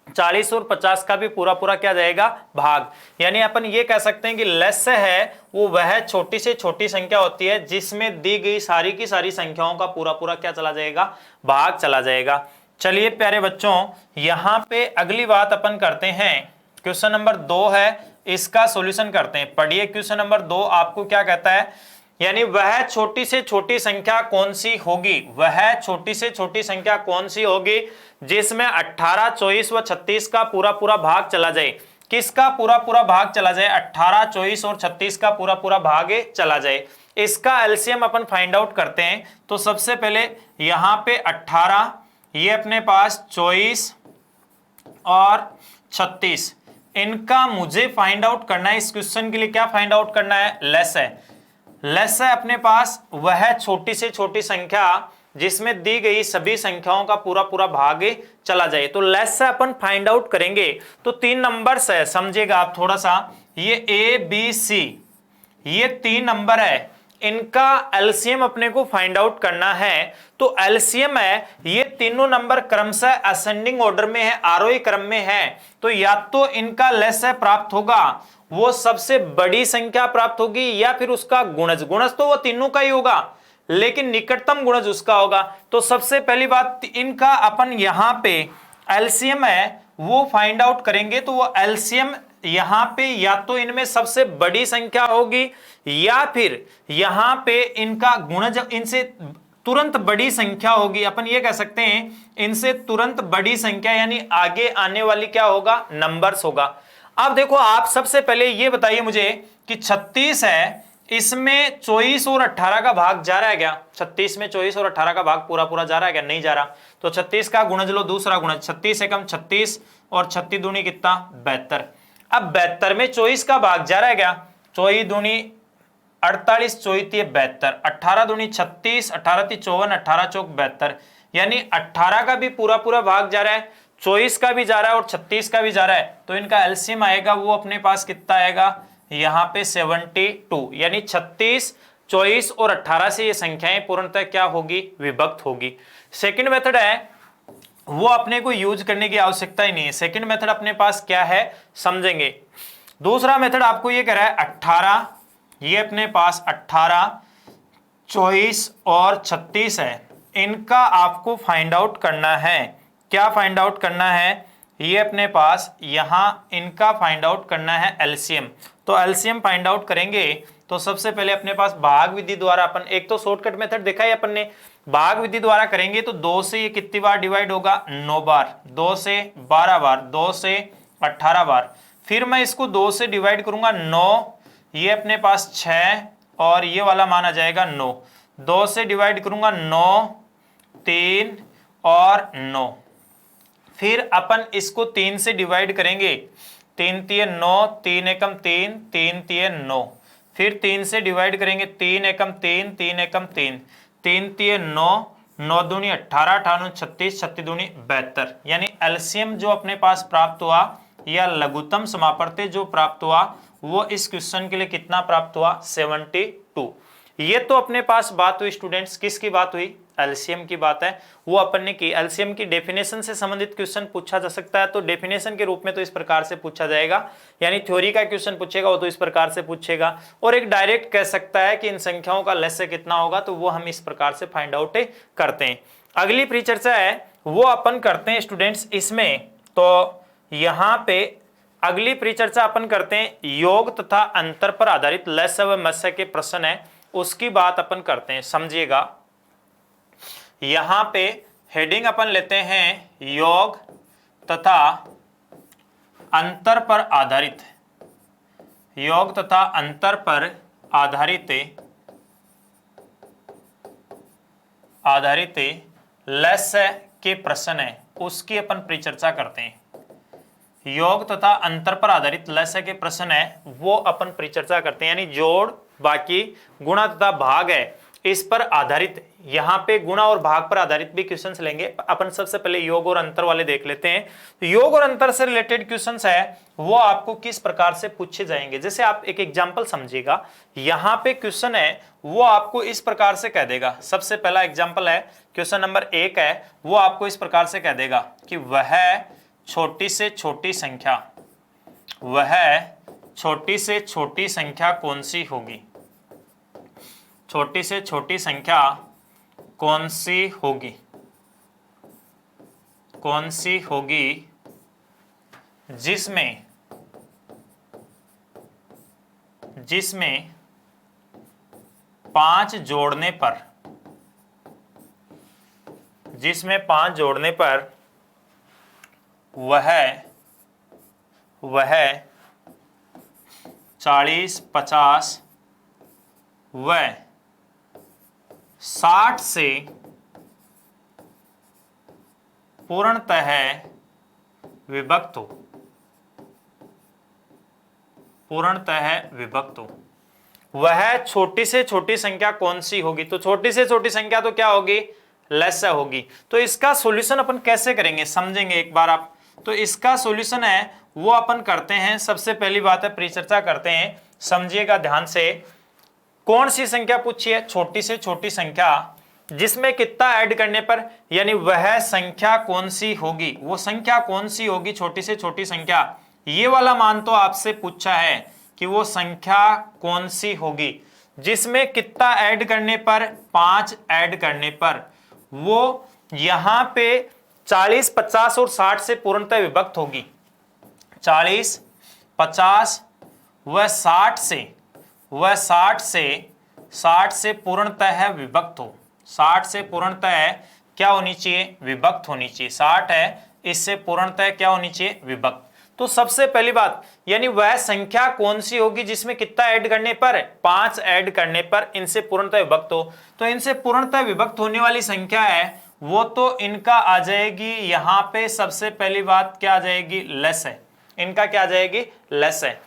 40 और 50 का भी पूरा पूरा क्या जाएगा भाग। यानी अपन ये कह सकते हैं कि लेस्य है वो वह छोटी से छोटी संख्या होती है जिसमें दी गई सारी की सारी संख्याओं का पूरा पूरा क्या चला जाएगा भाग चला जाएगा। चलिए प्यारे बच्चों यहां पे अगली बात अपन करते हैं, क्वेश्चन नंबर 2 है, इसका सॉल्यूशन करते हैं। पढ़िए क्वेश्चन नंबर 2 आपको क्या कहता है, यानी वह छोटी से छोटी संख्या कौन सी होगी, वह छोटी से छोटी संख्या कौन सी होगी जिसमें 18, 24 व 36 का पूरा पूरा भाग चला जाए। किसका पूरा पूरा भाग चला जाए, 18, 24 और 36 का पूरा पूरा भाग चला जाए। इसका एलसीएम अपन फाइंड आउट करते हैं। तो सबसे पहले यहां पे 18, ये अपने पास 24 और 36, इनका मुझे फाइंड आउट करना है। इस क्वेश्चन के लिए क्या फाइंड आउट करना है, लेस है। लेस है अपने पास वह छोटी से छोटी संख्या जिसमें दी गई सभी संख्याओं का पूरा पूरा भाग चला जाए। तो लेस से अपन फाइंड आउट करेंगे। तो 3 नंबर्स है, समझिएगा आप थोड़ा सा, ये ए बी सी, ये 3 नंबर है, इनका एलसीएम अपने को फाइंड आउट करना है। तो एलसीएम है, ये तीनों नंबर क्रमशः असेंडिंग ऑर्डर में है, आरोही क्रम में है। तो या तो इनका लेस प्राप्त होगा, वो सबसे बड़ी संख्या प्राप्त होगी, या फिर उसका गुणज, गुणज तो वो तीनों का ही होगा लेकिन निकटतम गुणज उसका होगा। तो सबसे पहली बात, इनका अपन यहां पे एलसीएम है वो फाइंड आउट करेंगे। तो वो एलसीएम यहां पे या तो इनमें सबसे बड़ी संख्या होगी, या फिर यहां पे इनका गुणज इनसे तुरंत बड़ी संख्या होगी। अपन ये कह सकते हैं इनसे तुरंत बड़ी संख्या, यानी आगे आने वाली क्या होगा, नंबर्स होगा। अब देखो आप सबसे पहले ये बताइए मुझे कि 36 है, इसमें 24 और 18 का भाग जा रहा है क्या, 36 में 24 और 18 का भाग पूरा पूरा जा रहा है क्या, नहीं जा रहा। तो 36 का गुणज लो, दूसरा गुणज 36 एकम 36 और 36 दूनी कितना, 72। अब 72 में 24 का भाग जा रहा है क्या, 24 दूनी 48, 24 72, 18 दूनी 36, 18 × 54, 18 × 4 72, यानी 18 का भी पूरा पूरा भाग जा रहा है, 24 का भी जा रहा है और 36 का भी जा रहा है। तो इनका एलसीएम आएगा वो अपने पास कितना आएगा, यहां पे 72, यानी 36, 24 और 18 से ये संख्याएं पूर्णतः क्या होगी, विभक्त होगी। सेकंड मेथड है वो अपने को यूज करने की आवश्यकता ही नहीं है। सेकंड मेथड अपने पास क्या है समझेंगे। दूसरा मेथड आपको ये कह रहा है 18, ये अपने पास 18, 24 और 36 है, इनका आपको फाइंड आउट करना है। क्या फाइंड आउट करना है, ये अपने पास यहां इनका फाइंड आउट करना है एलसीएम। तो एलसीएम फाइंड आउट करेंगे तो सबसे पहले अपने पास भाग विधि द्वारा अपन, एक तो शॉर्टकट मेथड देखा है अपन ने, भाग विधि द्वारा करेंगे तो 2 से ये कितनी बार डिवाइड होगा, 9 बार, 2 से 12 बार, 2 से 18 बार। फिर मैं इसको 2 से डिवाइड करूंगा 9, ये अपने पास 6 और ये वाला मान आ जाएगा 9। 2 से डिवाइड करूंगा 9, 3 और 9। फिर अपन इसको 3 से डिवाइड करेंगे, 3 × 9, 3 एकम 3, 3 × 9। फिर 3 से डिवाइड करेंगे, 3 एकम 3, 3 एकम 3, 3 × 9, 9 दूनी 18, 18 36, 36 दूनी 72, यानी एलसीएम जो अपने पास प्राप्त हुआ या लघुत्तम समापवर्ती जो प्राप्त हुआ वो इस क्वेश्चन के लिए कितना प्राप्त हुआ, 72। ये तो अपने पास बात हुई स्टूडेंट्स, किसकी बात हुई, एलसीएम की बात है, वो अपन ने की। एलसीएम की डेफिनेशन से संबंधित क्वेश्चन पूछा जा सकता है, तो डेफिनेशन के रूप में तो इस प्रकार से पूछा जाएगा, यानी थ्योरी का क्वेश्चन पूछेगा वो तो इस प्रकार से पूछेगा। और एक डायरेक्ट कह सकता है कि इन संख्याओं का लेस से कितना होगा, तो वो हम इस प्रकार से फाइंड आउट करते हैं। अगली परिचर्चा है वो अपन करते हैं स्टूडेंट्स इसमें। तो यहाँ पे अगली परिचर्चा अपन करते हैं योग तथा अंतर पर आधारित लस्य व मत्स्य के प्रश्न है, उसकी बात अपन करते हैं, समझिएगा। यहां पे हेडिंग अपन लेते हैं योग तथा अंतर पर आधारित, योग तथा अंतर पर आधारित लस्य के प्रश्न है, उसकी अपन परिचर्चा करते हैं। योग तथा अंतर पर आधारित लस्य के प्रश्न है वो अपन परिचर्चा करते हैं, यानी जोड़ बाकी गुणा तथा भाग है इस पर आधारित। यहाँ पे गुणा और भाग पर आधारित भी क्वेश्चंस लेंगे। अपन सबसे पहले योग और अंतर वाले देख लेते हैं। तो योग और अंतर से रिलेटेड क्वेश्चंस है वो आपको किस प्रकार से पूछे जाएंगे, जैसे आप एक एग्जांपल समझिएगा। यहाँ पे क्वेश्चन है वो आपको इस प्रकार से कह देगा, सबसे पहला एग्जाम्पल है क्वेश्चन नंबर 1 है, वो आपको इस प्रकार से कह देगा कि वह छोटी से छोटी संख्या, वह छोटी से छोटी संख्या कौन सी होगी, छोटी से छोटी संख्या कौन सी होगी, कौन सी होगी जिसमें 5 जोड़ने पर, जिसमें 5 जोड़ने पर वह 40, 50 व 60 से पूर्णतः विभक्त हो, पूर्णतः विभक्त हो। वह छोटी से छोटी संख्या कौन सी होगी? तो छोटी से छोटी संख्या तो क्या होगी? लेस होगी। तो इसका सॉल्यूशन अपन कैसे करेंगे समझेंगे एक बार आप। तो इसका सॉल्यूशन है वो अपन करते हैं, सबसे पहली बात है परिचर्चा करते हैं, समझिएगा ध्यान से। कौन सी संख्या पूछी है? छोटी से छोटी संख्या, जिसमें कितना ऐड करने पर, यानी वह संख्या कौन सी होगी, वो संख्या कौन सी होगी छोटी से छोटी संख्या। ये वाला मान तो आपसे पूछा है कि वो संख्या कौन सी होगी जिसमें कितना ऐड करने पर, 5 ऐड करने पर वो यहां पे 40, 50 और 60 से पूर्णतः विभक्त होगी। 40, 50 व 60 से पूर्णतः विभक्त हो। 60 से पूर्णतः क्या होनी चाहिए? विभक्त होनी चाहिए। 60 है, इससे पूर्णतः क्या होनी चाहिए? विभक्त। तो सबसे पहली बात, यानी वह संख्या कौन सी होगी जिसमें कितना ऐड करने पर, 5 ऐड करने पर इनसे पूर्णतः विभक्त हो। तो इनसे पूर्णतः विभक्त होने वाली संख्या है वो तो इनका आ जाएगी यहां पे, सबसे पहली बात क्या आ जाएगी? लेस है। इनका क्या आ जाएगी? लेस है।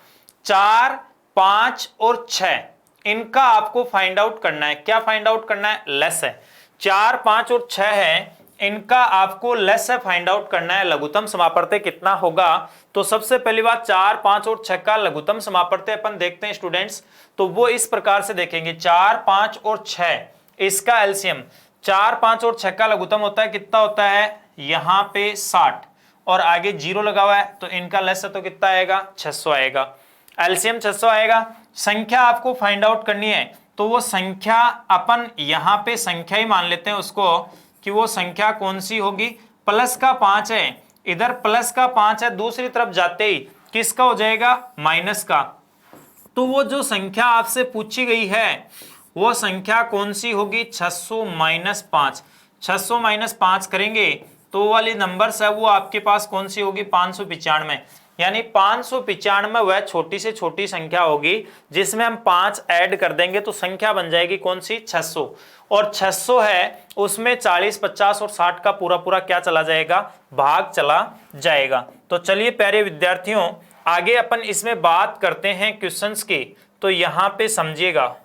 4, 5 और 6 इनका आपको फाइंड आउट करना है। क्या फाइंड आउट करना है? लेस है। 4, 5 और 6 है, इनका आपको लेस है फाइंड आउट करना है। लघुत्तम समापवर्तय कितना होगा? तो सबसे पहली बात 4, 5 और 6 का लघुत्तम समापवर्तय अपन देखते हैं स्टूडेंट्स। तो वो इस प्रकार से देखेंगे, 4, 5 और 6 इसका एलसीएम, 4, 5 और 6 का लघुत्तम होता है, कितना होता है? यहां पे 60 और आगे 0 लगा हुआ है, तो इनका लेस है तो कितना आएगा? 600 आएगा। एलसीएम 600 आएगा। संख्या आपको फाइंड आउट करनी है, तो वो संख्या अपन यहां पे संख्या ही मान लेते हैं उसको, कि वो संख्या कौन सी होगी? प्लस का 5 है, इधर प्लस का 5 है, दूसरी तरफ जाते ही किसका हो जाएगा? माइनस का। तो वो जो संख्या आपसे पूछी गई है वो संख्या कौन सी होगी? 600 माइनस 5। 600 माइनस 5 करेंगे तो वाली नंबर्स है वो आपके पास कौन सी होगी? 595। यानी 595 वह छोटी से छोटी संख्या होगी जिसमें हम 5 ऐड कर देंगे तो संख्या बन जाएगी कौन सी? 600। और 600 है, उसमें 40, 50 और 60 का पूरा पूरा क्या चला जाएगा? भाग चला जाएगा। तो चलिए प्यारे विद्यार्थियों, आगे अपन इसमें बात करते हैं क्वेश्चंस की। तो यहां पे समझिएगा,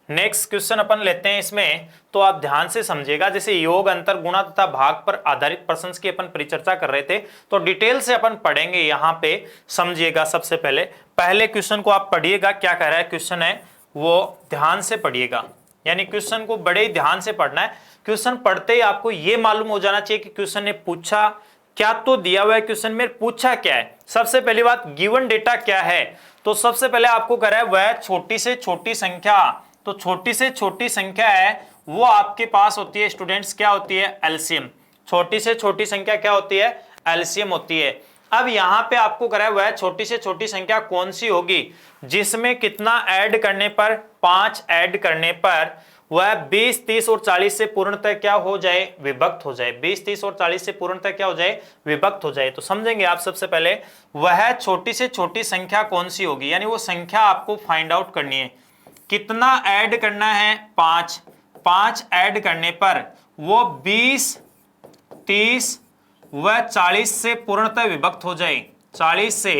नेक्स्ट क्वेश्चन अपन लेते हैं इसमें, तो आप ध्यान से समझिएगा। जैसे योग, अंतर, गुणा तथा भाग पर आधारित प्रश्नों की अपन परिचर्चा कर रहे थे, तो डिटेल से अपन पढ़ेंगे। यहां पे समझिएगा, सबसे पहले क्वेश्चन को आप पढ़िएगा, क्या कह रहा है क्वेश्चन है वो ध्यान से पढ़िएगा, यानी क्वेश्चन को बड़े ही ध्यान से पढ़ना है। क्वेश्चन पढ़ते ही आपको ये मालूम हो जाना चाहिए कि क्वेश्चन ने पूछा क्या, तो दिया हुआ है क्वेश्चन में पूछा क्या है। सबसे पहली बात, गिवन डेटा क्या है? तो सबसे पहले आपको कह रहा है वह छोटी से छोटी संख्या, तो छोटी से छोटी संख्या है वो आपके पास होती है स्टूडेंट्स, क्या होती है? एलसीएम। छोटी से छोटी संख्या क्या होती है? एलसीएम होती है। अब यहां पे आपको कह रहा है वह छोटी से छोटी संख्या कौन सी होगी जिसमें कितना ऐड करने पर, 5 ऐड करने पर वह 20, 30 और 40 से पूर्णतः क्या हो जाए? विभक्त हो जाए। 20, 30 और 40 से पूर्णतः क्या हो जाए? विभक्त हो जाए। तो समझेंगे आप सबसे पहले, वह छोटी से छोटी संख्या कौन सी होगी, यानी वो संख्या आपको फाइंड आउट करनी है। कितना ऐड करना है? 5। 5 ऐड करने पर वो 20, 30 व 40 से पूर्णतः विभक्त हो जाए। 40 से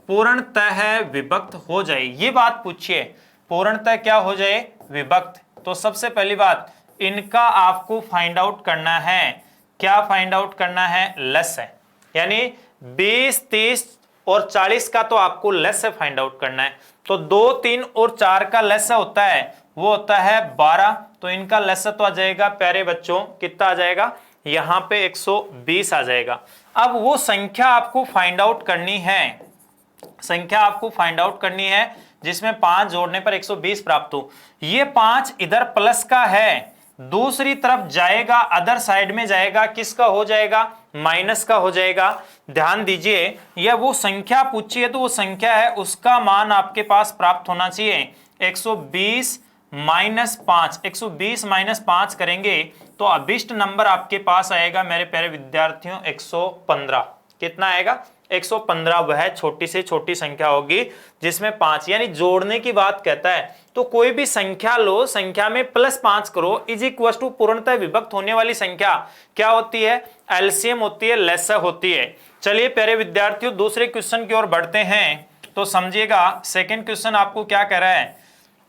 पूर्णतः विभक्त हो जाए, ये बात पूछिए। पूर्णतः क्या हो जाए? विभक्त। तो सबसे पहली बात, इनका आपको फाइंड आउट करना है। क्या फाइंड आउट करना है? लेस है। यानी 20, 30 और 40 का तो आपको लेस है फाइंड आउट करना है। तो 2, 3 और 4 का लेस होता है, वो होता है 12। तो इनका लेस तो आ जाएगा प्यारे बच्चों, कितना आ जाएगा? यहां पे 120 आ जाएगा। अब वो संख्या आपको फाइंड आउट करनी है, संख्या आपको फाइंड आउट करनी है जिसमें 5 जोड़ने पर 120 प्राप्त हो। ये 5 इधर प्लस का है, दूसरी तरफ जाएगा, अदर साइड में जाएगा, किसका हो जाएगा? माइनस का हो जाएगा। ध्यान दीजिए, यह वो संख्या पूछी है तो वो संख्या है, उसका मान आपके पास प्राप्त होना चाहिए 120 माइनस 5। 120 माइनस 5 करेंगे तो अभिष्ट नंबर आपके पास आएगा मेरे प्यारे विद्यार्थियों 115। कितना आएगा? 115। वह छोटी से छोटी संख्या होगी जिसमें 5, यानी जोड़ने की बात कहता है। तो कोई भी संख्या लो, संख्या में +5 करो, इज इक्वल टू पूर्णतः विभक्त होने वाली संख्या क्या होती है? एलसीएम होती है, लेसर होती है। चलिए प्यारे विद्यार्थियों दूसरे क्वेश्चन की ओर बढ़ते हैं तो समझिएगा। सेकंड क्वेश्चन आपको क्या कह रहा है?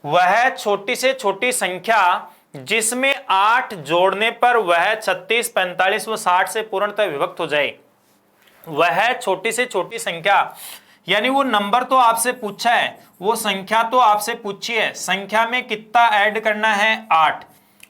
वह छोटी से छोटी संख्या जिसमें 8 जोड़ने पर वह 36, 45 व 60 से पूर्णतः विभक्त हो जाए। वह छोटी से छोटी संख्या, यानी वो नंबर तो आपसे पूछा है, वो संख्या तो आपसे पूछी है, संख्या में कितना ऐड करना है? 8।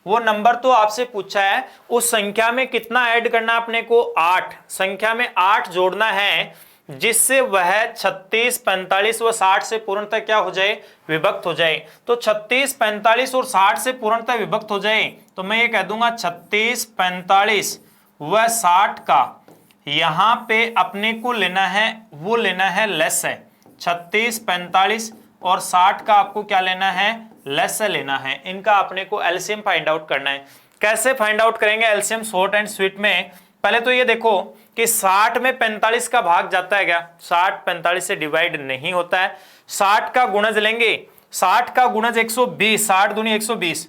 वो नंबर तो आपसे पूछा है, उस संख्या में कितना ऐड करना अपने को? 8। संख्या में 8 जोड़ना है जिससे वह 36, 45 व 60 से पूर्णतः क्या हो जाए? विभक्त हो जाए। तो 36, 45 और 60 से पूर्णतः विभक्त हो जाए तो मैं ये कह दूंगा 36, 45 व 60 का यहां पे अपने को लेना है, वो लेना है लेस है। 36, 45 और 60 का आपको क्या लेना है? लेस लेना है। इनका अपने को एलसीएम फाइंड आउट करना है। कैसे फाइंड आउट करेंगे एलसीएम शॉर्ट एंड स्वीट में? पहले तो ये देखो कि 60 में 45 का भाग जाता है क्या? 60 45 से डिवाइड नहीं होता है। 60 का गुणज लेंगे, 60 का गुणज 120, 60 दूनी 120,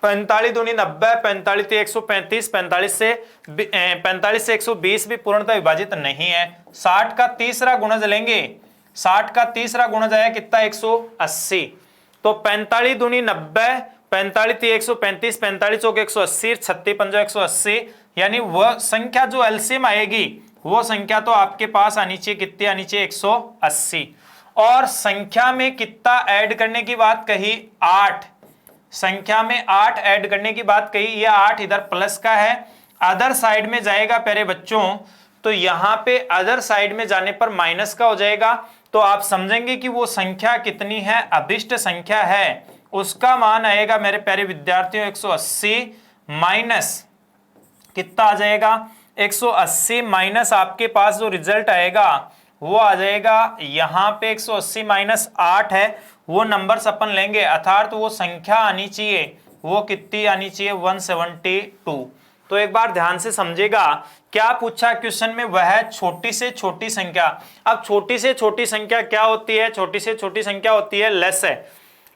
45 दूनी 90, 45 से 135, 45 से 120 भी पूर्णतः विभाजित नहीं है। 60 का तीसरा गुणज लेंगे, 60 का तीसरा गुणज आया कितना? 180। तो 45 दूनी 90, 45 से 135, 45 हो गए 180, 36 पंजा 180, यानी वह संख्या जो एलसीएम आएगी वो संख्या तो आपके पास आनी चाहिए, कितनी आनी चाहिए? 180। और संख्या में कितना ऐड करने की बात कही? 8। संख्या में 8 ऐड करने की बात कही। यह 8 इधर प्लस का है, अदर साइड में जाएगा प्यारे बच्चों, तो यहां पे अदर साइड में जाने पर माइनस का हो जाएगा। तो आप समझेंगे कि वो संख्या कितनी है? अभिष्ट संख्या है, उसका मान आएगा मेरे प्यारे विद्यार्थियों 180 माइनस कितना आ जाएगा? 180 माइनस आपके पास जो रिजल्ट आएगा वो आ जाएगा यहां पे 180 माइनस 8 है, वो नंबर्स अपन लेंगे, अर्थात वो संख्या आनी चाहिए, वो कितनी आनी चाहिए? 172। तो एक बार ध्यान से समझेगा, क्या पूछा क्वेश्चन में? वह छोटी से छोटी संख्या। अब छोटी से छोटी संख्या क्या होती है? छोटी से छोटी संख्या होती है लेस है।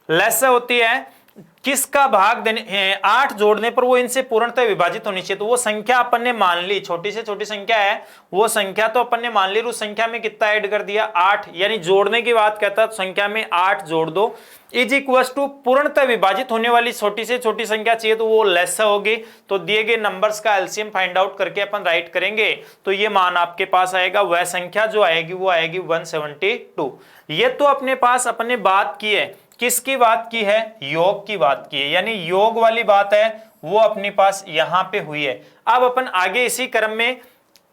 लेस होती है किसका भाग देने? 8 जोड़ने पर वो इनसे पूर्णतः विभाजित होनी चाहिए। तो वो संख्या अपन ने मान ली, छोटी से छोटी संख्या है, वो संख्या तो अपन ने मान ली, उस संख्या में कितना ऐड कर दिया? 8, यानी जोड़ने की बात कहता है तो संख्या में 8 जोड़ दो, इज इक्वल टू पूर्णतः विभाजित होने वाली छोटी से छोटी संख्या चाहिए तो वो लेस होगी। तो दिए गए नंबर्स का एलसीएम फाइंड आउट करके अपन राइट करेंगे तो ये मान आपके पास आएगा, वह संख्या जो आएगी वो आएगी 172। ये तो अपने पास अपने बात की है, किसकी बात की है? योग की बात की है, यानी योग वाली बात है वो अपने पास यहां पे हुई है। अब अपन आगे इसी क्रम में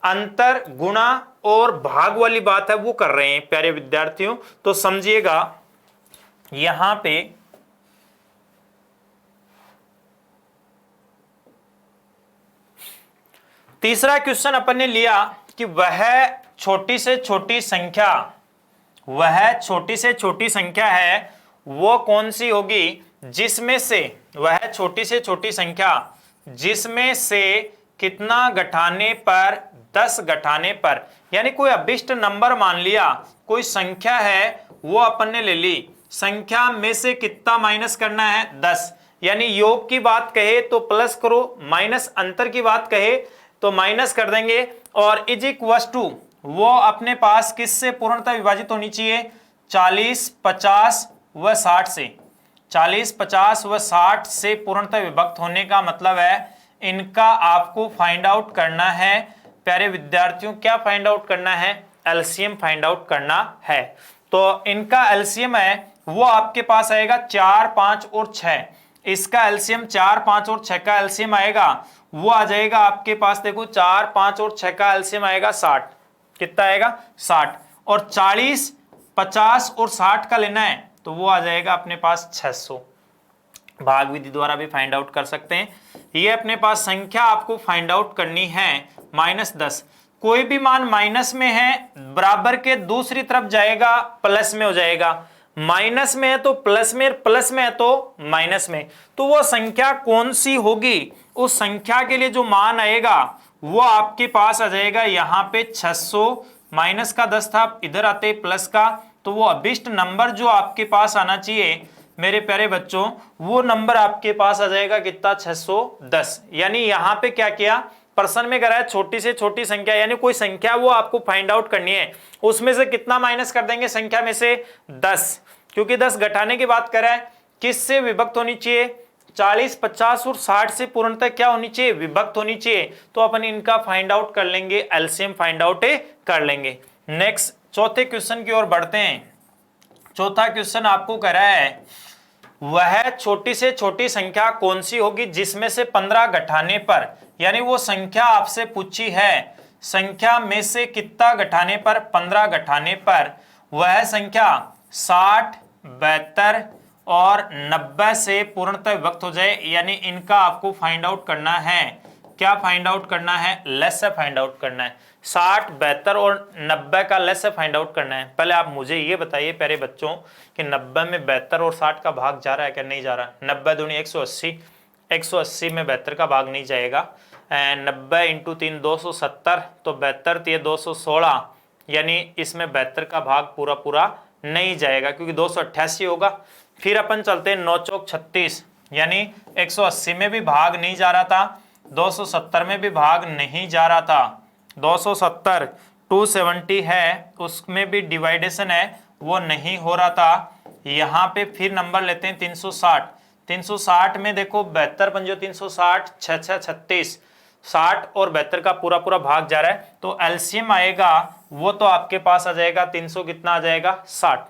अंतर, गुणा और भाग वाली बात है वो कर रहे हैं प्यारे विद्यार्थियों। तो समझिएगा यहां पे तीसरा क्वेश्चन अपन ने लिया कि वह छोटी से छोटी संख्या, वह छोटी से छोटी संख्या है वो कौन सी होगी जिसमें से, वह छोटी से छोटी संख्या जिसमें से कितना घटाने पर? 10 घटाने पर, यानी कोई अभिष्ट नंबर मान लिया, कोई संख्या है वो अपन ने ले ली, संख्या में से कितना माइनस करना है? 10। यानी योग की बात कहे तो प्लस करो, माइनस अंतर की बात कहे तो माइनस कर देंगे, और इज इक्वल टू वो अपने पास किससे पूर्णतः विभाजित होनी चाहिए? 40, 50 व 60 से। 40, 50 व 60 से पूर्णतः विभक्त होने का मतलब है इनका आपको फाइंड आउट करना है प्यारे विद्यार्थियों। क्या फाइंड आउट करना है? एलसीएम फाइंड आउट करना है। तो इनका एलसीएम है वो आपके पास आएगा 4, 5 और 6। इसका एलसीएम 4, 5 और 6 का एलसीएम आएगा वो आ जाएगा आपके पास, देखो 4, 5 और 6 का एलसीएम आएगा 60। कितना आएगा? 60। और 40, 50 और 60 का लेना है तो वो आ जाएगा अपने पास 600। भाग विधि द्वारा भी फाइंड आउट कर सकते हैं। ये अपने पास संख्या आपको फाइंड आउट करनी है, -10। कोई भी मान माइनस में है बराबर के दूसरी तरफ जाएगा प्लस में हो जाएगा, माइनस में है तो प्लस में, प्लस में है तो माइनस में। तो वो संख्या कौन सी होगी, उस संख्या के लिए जो मान आएगा वो आपके पास आ जाएगा यहाँ पे 600, माइनस का 10 था, इधर आते प्लस का, तो वो अभिष्ट नंबर जो आपके पास आना चाहिए मेरे प्यारे बच्चों, वो नंबर आपके पास आ जाएगा कितना, 610। यानी यहाँ पे क्या किया, प्रश्न में करा है छोटी से छोटी संख्या, यानी कोई संख्या वो आपको फाइंड आउट करनी है, उसमें से कितना माइनस कर देंगे संख्या में से 10, क्योंकि 10 घटाने की बात कर रहा है, किससे विभक्त होनी चाहिए, 40, 50 और 60 से पूर्णतः क्या होनी चाहिए, विभक्त होनी चाहिए। तो अपन इनका फाइंड आउट कर लेंगे, एलसीएम फाइंड आउट कर लेंगे। नेक्स्ट चौथे क्वेश्चन की ओर बढ़ते हैं। चौथा क्वेश्चन आपको कह रहा है वह छोटी से छोटी संख्या कौन सी होगी जिसमें से 15 घटाने पर, यानी वो संख्या आपसे पूछी है, संख्या में से कितना घटाने पर, 15 घटाने पर वह संख्या 60, 72 और 90 से पूर्णतः विभक्त हो जाए। यानी इनका आपको फाइंड आउट करना है, क्या फाइंड आउट करना है, लस्य फाइंड आउट करना है। 60, 72 और 90 का लस्य फाइंड आउट करना है। पहले आप मुझे ये बताइए प्यारे बच्चों कि 90 में 72 और 60 का भाग जा रहा है क्या, नहीं जा रहा। 90 दूनी 180, 180 में 72 का भाग नहीं जाएगा। 90 इंटू 3 270, तो 72 तो ये 216, यानी इसमें 72 का भाग पूरा पूरा नहीं जाएगा क्योंकि 288 होगा। फिर अपन चलते हैं 9 चौक 36, यानी 180 में भी भाग नहीं जा रहा था, 270 में भी भाग नहीं जा रहा था, 270 270 है उसमें भी डिवाइडेशन है वो नहीं हो रहा था। यहाँ पे फिर नंबर लेते हैं 360, 360 में देखो 72 पंजो 360, 6 6 36, 60 और 72 का पूरा पूरा भाग जा रहा है, तो एलसीएम आएगा वो तो आपके पास आ जाएगा 300 कितना आ जाएगा 60।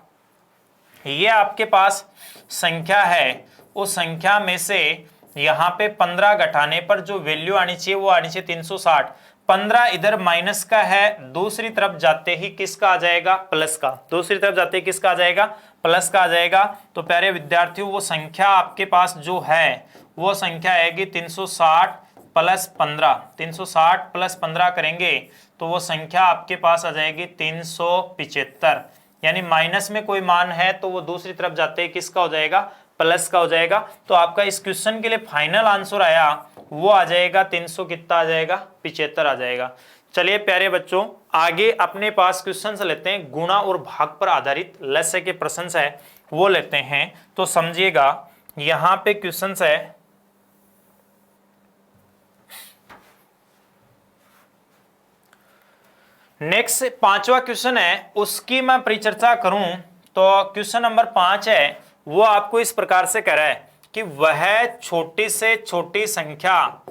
ये आपके पास संख्या है, उस संख्या में से यहाँ पे 15 घटाने पर जो वैल्यू आनी चाहिए वो आनी चाहिए 360। 15 इधर माइनस का है, दूसरी तरफ जाते ही किसका आ जाएगा, प्लस का, दूसरी तरफ जाते ही किसका आ जाएगा, प्लस का आ जाएगा। तो प्यारे विद्यार्थियों वो संख्या आपके पास जो है वो संख्या आएगी 360 प्लस 15, 360 प्लस 15 करेंगे तो वो संख्या आपके पास आ जाएगी 375। यानी माइनस में कोई मान है तो वो दूसरी तरफ जाते ही किसका हो जाएगा, प्लस का हो जाएगा। तो आपका इस क्वेश्चन के लिए फाइनल आंसर आया वो आ जाएगा 300 कितना आ जाएगा, 75 आ जाएगा। चलिए प्यारे बच्चों आगे अपने पास क्वेश्चन लेते हैं, गुणा और भाग पर आधारित लस्य के प्रश्न है वो लेते हैं। तो समझिएगा यहां पे क्वेश्चन है, नेक्स्ट पांचवा क्वेश्चन है उसकी मैं परिचर्चा करूं तो क्वेश्चन नंबर 5 है वो आपको इस प्रकार से कह रहा है कि वह छोटी से छोटी संख्या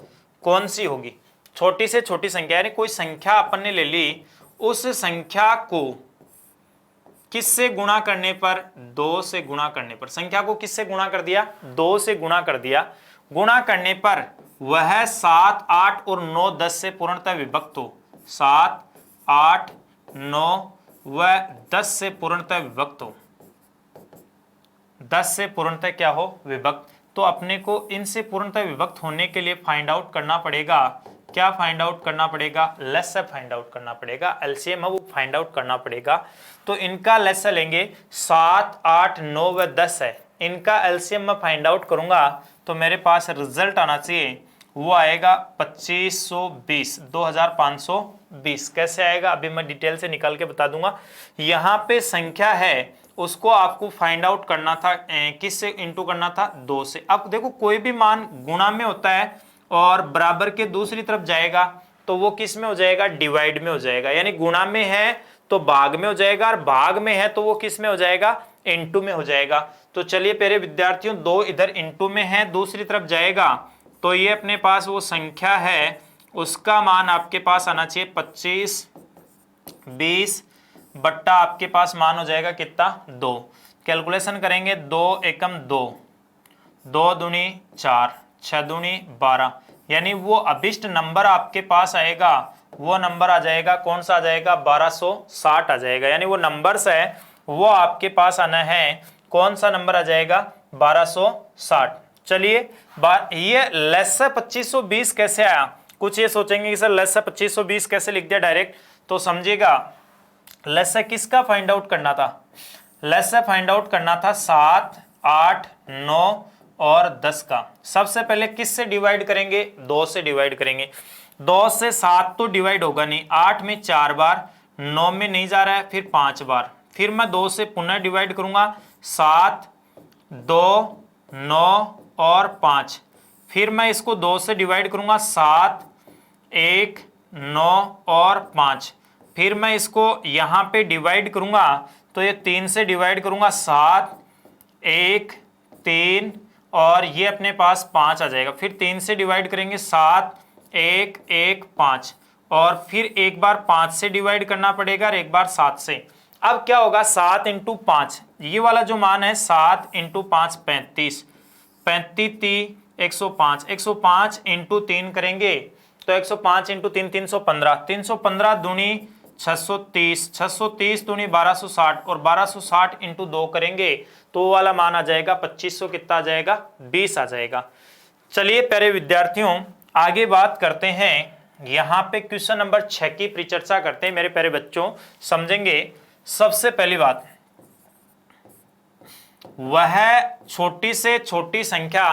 कौन सी होगी। छोटी से छोटी संख्या यानी कोई संख्या अपन ने ले ली, उस संख्या को किससे गुणा करने पर, 2 से गुणा करने पर, संख्या को किससे गुणा कर दिया, 2 से गुणा कर दिया, गुणा करने पर वह 7, 8 और 9, 10 से पूर्णतः विभक्त हो, 7, 8, 9 व 10 से पूर्णतः विभक्त हो, 10 से पूर्णतः क्या हो, विभक्त। तो अपने को इनसे पूर्णतः विभक्त होने के लिए फाइंड आउट करना पड़ेगा, क्या फाइंड आउट करना पड़ेगा, लस्य फाइंड आउट करना पड़ेगा, एलसीएम है वो फाइंड आउट करना पड़ेगा। तो इनका लस्य लेंगे 7, 8, 9 व 10 है, इनका एलसीएम मैं फाइंड आउट करूंगा तो मेरे पास रिजल्ट आना चाहिए वो आएगा 2520, 2520। कैसे आएगा अभी मैं डिटेल से निकाल के बता दूंगा। यहाँ पे संख्या है उसको आपको फाइंड आउट करना था, किससे इंटू करना था, 2 से। अब देखो कोई भी मान गुणा में होता है और बराबर के दूसरी तरफ जाएगा तो वो किस में हो जाएगा, डिवाइड में हो जाएगा। यानी गुणा में है तो भाग में हो जाएगा और भाग में है तो वो किस में हो जाएगा, इंटू में हो जाएगा। तो चलिए प्यारे विद्यार्थियों 2 इधर इंटू में है, दूसरी तरफ जाएगा तो ये अपने पास वो संख्या है उसका मान आपके पास आना चाहिए 2520 बट्टा आपके पास मान हो जाएगा कितना, 2। कैलकुलेशन करेंगे 2 एकम 2, 2 दूनी 4, 6 दूनी 12, यानी वो अभिष्ट नंबर आपके पास आएगा वो नंबर आ जाएगा कौन सा आ जाएगा, 1260 आ जाएगा। यानी वो नंबर्स है वो आपके पास आना है कौन सा नंबर आ जाएगा, 1260। चलिए ये लस्य 2520 कैसे आया, कुछ ये सोचेंगे कि सर लसा 2520 कैसे लिख दिया डायरेक्ट, तो समझिएगा लसा किसका फाइंड आउट करना था, लसा फाइंड आउट करना था 7, 8, 9 और 10 का। सबसे पहले किस से डिवाइड करेंगे, 2 से डिवाइड करेंगे। 2 से 7 तो डिवाइड होगा नहीं, 8 में 4 बार, 9 में नहीं जा रहा है, फिर 5 बार, फिर मैं 2 से पुनः डिवाइड करूंगा, 7, 2, 9 और 5, फिर मैं इसको 2 से डिवाइड करूंगा, 7, 1, 9 और 5, फिर मैं इसको यहां पे डिवाइड करूंगा तो ये 3 से डिवाइड करूंगा, 7, 1, 3 और ये अपने पास 5 आ जाएगा, फिर 3 से डिवाइड करेंगे, 7, 1, 1, 5 और फिर एक बार 5 से डिवाइड करना पड़ेगा और एक बार 7 से। अब क्या होगा, 7 × 5, ये वाला जो मान है 7 × 5 35, 35 105, 105 × 3 करेंगे तो 105 × 3 315, 315 दूनी 630, 630 दूनी 1260 और 1260 × 2 करेंगे तो वो वाला मान आ जाएगा 2500, कितना आ जाएगा, 20 आ जाएगा। चलिए प्यारे विद्यार्थियों आगे बात करते हैं, यहाँ पे क्वेश्चन नंबर 6 की परिचर्चा करते हैं। मेरे प्यारे बच्चों समझेंगे, सबसे पहली बात, वह छोटी से छोटी संख्या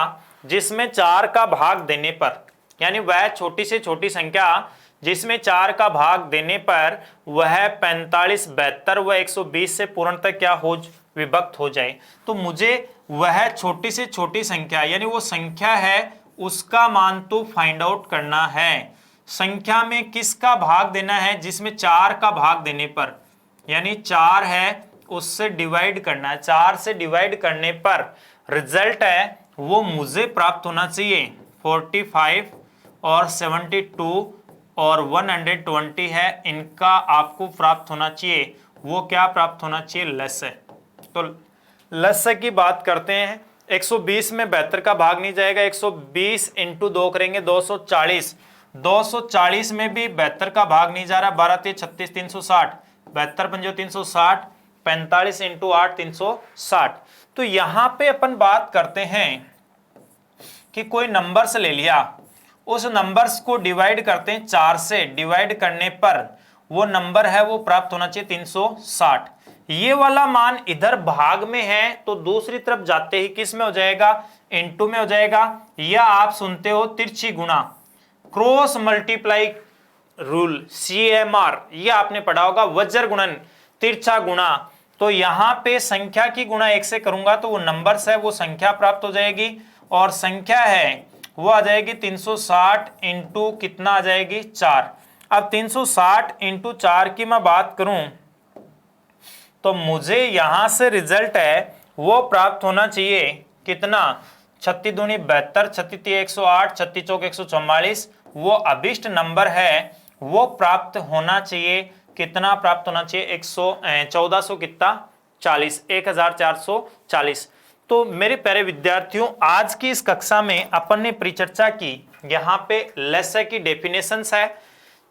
जिसमें 4 का भाग देने पर, यानी वह छोटी से छोटी संख्या जिसमें 4 का भाग देने पर वह 45, 72 व 120 से पूर्णतः क्या हो, विभक्त हो जाए। तो मुझे वह छोटी से छोटी संख्या यानी वो संख्या है उसका मान तो फाइंड आउट करना है। संख्या में किसका भाग देना है, जिसमें 4 का भाग देने पर, यानी 4 है उससे डिवाइड करना है। 4 से डिवाइड करने पर रिजल्ट है वो मुझे प्राप्त होना चाहिए 45 और 72 और 120 है, इनका आपको प्राप्त होना चाहिए। वो क्या प्राप्त होना चाहिए, लस है। तो लस की बात करते हैं, 120 में 72 का भाग नहीं जाएगा, 120 × 2 करेंगे 240, 240 में भी 72 का भाग नहीं जा रहा, 12 3 36 360, 72 पंजो 360, 45 × 8 360। तो यहां पे अपन बात करते हैं कि कोई नंबर्स ले लिया, उस नंबर्स को डिवाइड करते हैं 4 से, डिवाइड करने पर वो नंबर है वो प्राप्त होना चाहिए 360। ये वाला मान इधर भाग में है तो दूसरी तरफ जाते ही किस में हो जाएगा, इनटू में हो जाएगा, या आप सुनते हो तिरछी गुणा, क्रॉस मल्टीप्लाई रूल, CMR, ये आपने पढ़ा होगा, वज्र गुणन, तिरछा गुणा। तो यहां पे संख्या की गुणा 1 से करूंगा तो वो नंबर्स है वो संख्या प्राप्त हो जाएगी, और संख्या है वो आ जाएगी 360 इंटू कितना आ जाएगी, 4। अब 360 × 4 की मैं बात करूं तो मुझे यहां से रिजल्ट है वो प्राप्त होना चाहिए कितना, 36 दूनी 72, 36 108, 36 चौक 144, वो अभिष्ट नंबर है वो प्राप्त होना चाहिए, कितना प्राप्त होना चाहिए, 1400 कितना 40, 1440। तो मेरे प्यारे विद्यार्थियों आज की इस कक्षा में अपन ने परिचर्चा की, यहाँ पे लस्य की डेफिनेशंस है,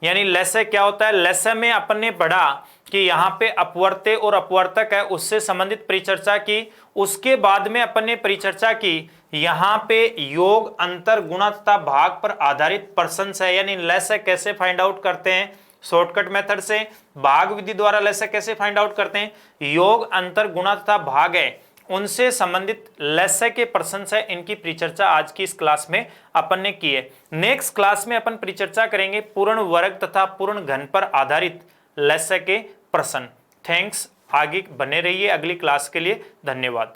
यानी लस्य क्या होता है। लस्य में अपन ने पढ़ा कि यहाँ पे अपवर्त्य और अपवर्तक है, उससे संबंधित परिचर्चा की। उसके बाद में अपन ने परिचर्चा की यहाँ पे योग, अंतर, गुणा तथा भाग पर आधारित प्रश्न है, यानी लस्य कैसे फाइंड आउट करते हैं, शॉर्टकट मेथड से। भाग विधि द्वारा लस्य कैसे फाइंड आउट करते हैं, योग, अंतर, गुणा तथा भाग है उनसे संबंधित लस्य के प्रश्न है, इनकी परिचर्चा आज की इस क्लास में अपन ने की है। नेक्स्ट क्लास में अपन परिचर्चा करेंगे पूर्ण वर्ग तथा पूर्ण घन पर आधारित लस्य के प्रश्न। थैंक्स, आगे बने रहिए अगली क्लास के लिए, धन्यवाद।